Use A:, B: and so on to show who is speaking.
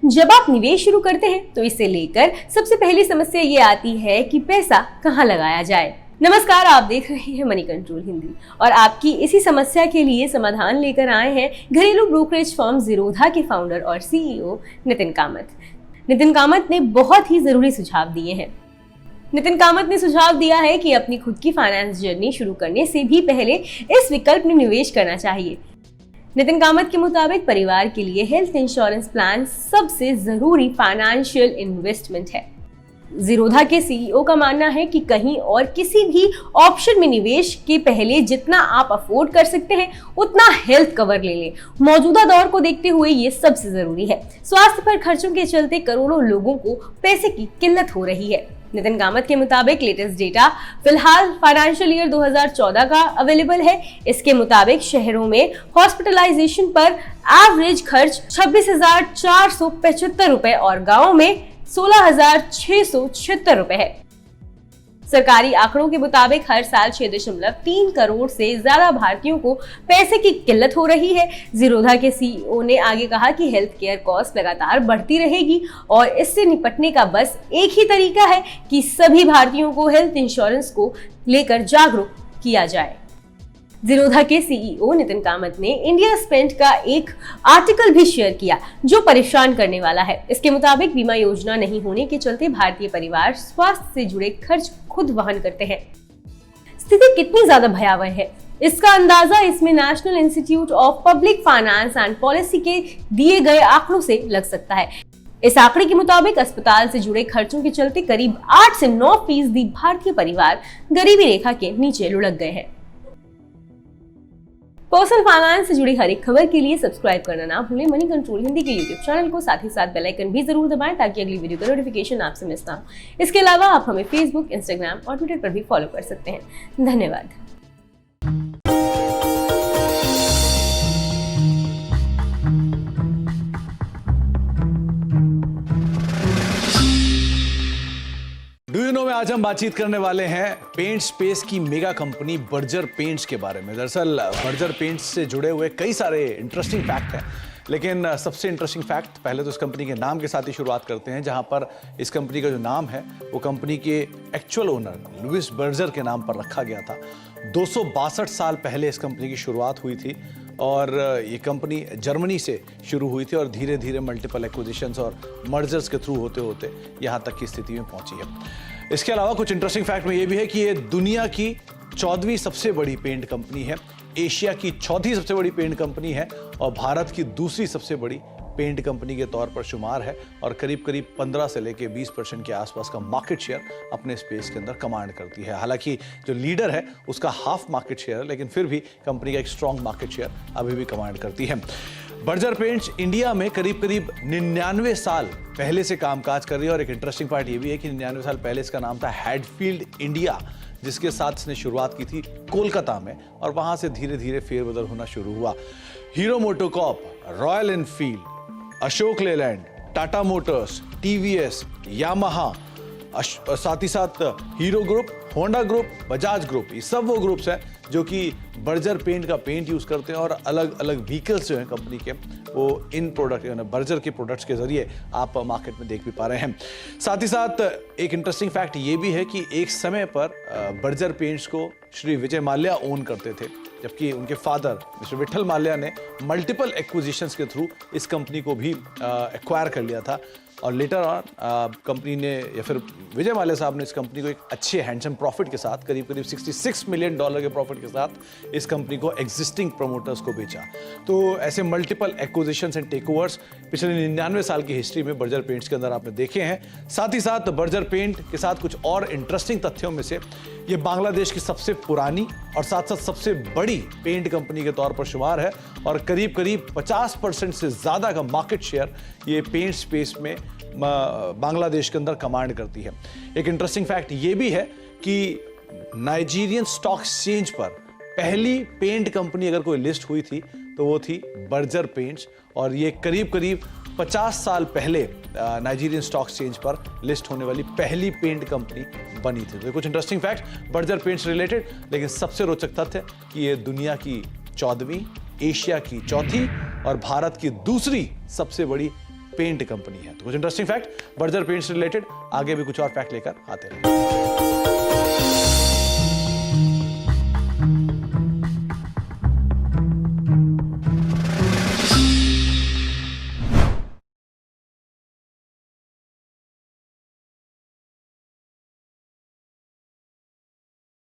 A: जब आप निवेश शुरू करते हैं तो इसे लेकर सबसे पहली समस्या ये आती है कि पैसा कहाँ लगाया जाए। नमस्कार, आप देख रहे हैं मनी कंट्रोल हिंदी और आपकी इसी समस्या के लिए समाधान लेकर आए हैं घरेलू ब्रोकरेज फर्म ज़ीरोधा के फाउंडर और सीईओ नितिन कामत। नितिन कामत ने बहुत ही जरूरी सुझाव दिए हैं। नितिन कामत ने सुझाव दिया है कि अपनी खुद की फाइनेंस जर्नी शुरू करने से भी पहले इस विकल्प में निवेश करना चाहिए। नितिन कामत के मुताबिक परिवार के लिए हेल्थ इंश्योरेंस प्लान सबसे जरूरी फाइनेंशियल इन्वेस्टमेंट है। ज़ीरोधा के सीईओ का मानना है कि कहीं और किसी भी ऑप्शन में निवेश के पहले जितना आप अफोर्ड कर सकते हैं उतना हेल्थ कवर ले लें। मौजूदा दौर को देखते हुए ये सबसे जरूरी है। स्वास्थ्य पर खर्चों के चलते करोड़ों लोगों को पैसे की किल्लत हो रही है। नितिन कामत के मुताबिक लेटेस्ट डेटा फिलहाल फाइनेंशियल ईयर 2014 का अवेलेबल है। इसके मुताबिक शहरों में हॉस्पिटलाइजेशन पर एवरेज खर्च 26,475 रुपए और गाँव में 16,676 रुपए है। सरकारी आंकड़ों के मुताबिक हर साल 6.3 करोड़ से ज्यादा भारतीयों को पैसे की किल्लत हो रही है। ज़ीरोधा के सीईओ ने आगे कहा कि हेल्थ केयर कॉस्ट लगातार बढ़ती रहेगी और इससे निपटने का बस एक ही तरीका है कि सभी भारतीयों को हेल्थ इंश्योरेंस को लेकर जागरूक किया जाए। ज़ीरोधा के सीईओ नितिन कामत ने इंडिया स्पेंट का एक आर्टिकल भी शेयर किया जो परेशान करने वाला है। इसके मुताबिक बीमा योजना नहीं होने के चलते भारतीय परिवार स्वास्थ्य से जुड़े खर्च खुद वहन करते हैं। स्थिति कितनी ज्यादा भयावह है इसका अंदाजा इसमें national institute of public finance and policy के दिए गए आंकड़ों से लग सकता है। इस आंकड़े के मुताबिक अस्पताल से जुड़े खर्चों के चलते करीब 8 से 9% भारतीय परिवार गरीबी रेखा के नीचे लुढ़क गए हैं। पर्सनल फाइनेंस से जुड़ी हर एक खबर के लिए सब्सक्राइब करना ना भूलें मनी कंट्रोल हिंदी के यूट्यूब चैनल को। साथ ही साथ बेल आइकन भी जरूर दबाएं ताकि अगली वीडियो का नोटिफिकेशन आपसे मिस ना हो। इसके अलावा आप हमें फेसबुक, इंस्टाग्राम और ट्विटर पर भी फॉलो कर सकते हैं। धन्यवाद।
B: डू यू नो में आज हम बातचीत करने वाले हैं पेंट स्पेस की मेगा कंपनी बर्जर पेंट्स के बारे में। दरअसल बर्जर पेंट्स से जुड़े हुए कई सारे इंटरेस्टिंग फैक्ट हैं, लेकिन सबसे इंटरेस्टिंग फैक्ट पहले तो इस कंपनी के नाम के साथ ही शुरुआत करते हैं, जहां पर इस कंपनी का जो नाम है वो कंपनी के एक्चुअल ओनर लुइस बर्जर के नाम पर रखा गया था। 262 साल पहले इस कंपनी की शुरुआत हुई थी और ये कंपनी जर्मनी से शुरू हुई थी और धीरे धीरे मल्टीपल एक्विजिशंस और मर्जर्स के थ्रू होते होते यहाँ तक की स्थिति में पहुंची है। इसके अलावा कुछ इंटरेस्टिंग फैक्ट में ये भी है कि ये दुनिया की 14वीं सबसे बड़ी पेंट कंपनी है, एशिया की 4थी सबसे बड़ी पेंट कंपनी है और भारत की दूसरी सबसे बड़ी पेंट कंपनी के तौर पर शुमार है और करीब करीब 15 से लेके 20% के आसपास का मार्केट शेयर अपने स्पेस के अंदर कमांड करती है। हालांकि जो लीडर है उसका हाफ मार्केट शेयर है, लेकिन फिर भी कंपनी का एक स्ट्रॉन्ग मार्केट शेयर अभी भी कमांड करती है। बर्जर पेंट्स इंडिया में करीब करीब 99 साल पहले से कामकाज कर रही है और एक इंटरेस्टिंग पार्ट ये भी है कि 99 साल पहले इसका नाम था हैडफील्ड इंडिया, जिसके साथ इसने शुरुआत की थी कोलकाता में और वहां से धीरे धीरे फेरबदल होना शुरू हुआ। Hero MotoCorp, royal Enfield, Ashok Leyland, Tata Motors, TVS, Yamaha, साथ ही साथ hero group, Honda group, Bajaj group, ये सब वो ग्रुप्स हैं जो कि बर्जर पेंट का पेंट यूज करते हैं और अलग अलग व्हीकल्स जो हैं कंपनी के वो इन प्रोडक्ट बर्जर के प्रोडक्ट्स के जरिए आप मार्केट में देख भी पा रहे हैं। साथ ही साथ एक इंटरेस्टिंग फैक्ट ये भी है कि एक समय पर बर्जर पेंट्स को श्री विजय माल्या ओन करते थे, जबकि उनके फादर मिस्टर विठल माल्या ने मल्टीपल एक्विजिशंस के थ्रू इस कंपनी को भी एक्वायर कर लिया था और लेटर ऑन कंपनी ने या फिर विजय माल्या साहब ने इस कंपनी को एक अच्छे हैंडसम प्रॉफिट के साथ करीब करीब $66 मिलियन के प्रॉफिट के साथ इस कंपनी को एग्जिस्टिंग प्रमोटर्स को बेचा। तो ऐसे मल्टीपल एक्विजिशंस एंड टेकओवर्स पिछले 99 साल की हिस्ट्री में बर्जर पेंट्स के अंदर आपने देखे हैं। साथ ही साथ बर्जर पेंट के साथ कुछ और इंटरेस्टिंग तथ्यों में से ये बांग्लादेश की सबसे पुरानी और साथ साथ सबसे बड़ी पेंट कंपनी के तौर पर शुमार है और करीब करीब 50% से ज्यादा का मार्केट शेयर ये पेंट स्पेस में बांग्लादेश के अंदर कमांड करती है। एक इंटरेस्टिंग फैक्ट ये भी है कि नाइजीरियन स्टॉक एक्सचेंज पर पहली पेंट कंपनी अगर कोई लिस्ट हुई थी तो वो थी बर्जर पेंट्स और ये करीब करीब 50 साल पहले नाइजीरियन स्टॉक एक्सचेंज पर लिस्ट होने वाली पहली पेंट कंपनी बनी थी। तो कुछ interesting fact Berger paints related, लेकिन सबसे रोचक तथ्य कि ये दुनिया की 14वीं, एशिया की 4थी और भारत की दूसरी सबसे बड़ी पेंट कंपनी है। तो कुछ इंटरेस्टिंग फैक्ट बर्जर पेंट से रिलेटेड, आगे भी कुछ और फैक्ट लेकर आते रहेंगे।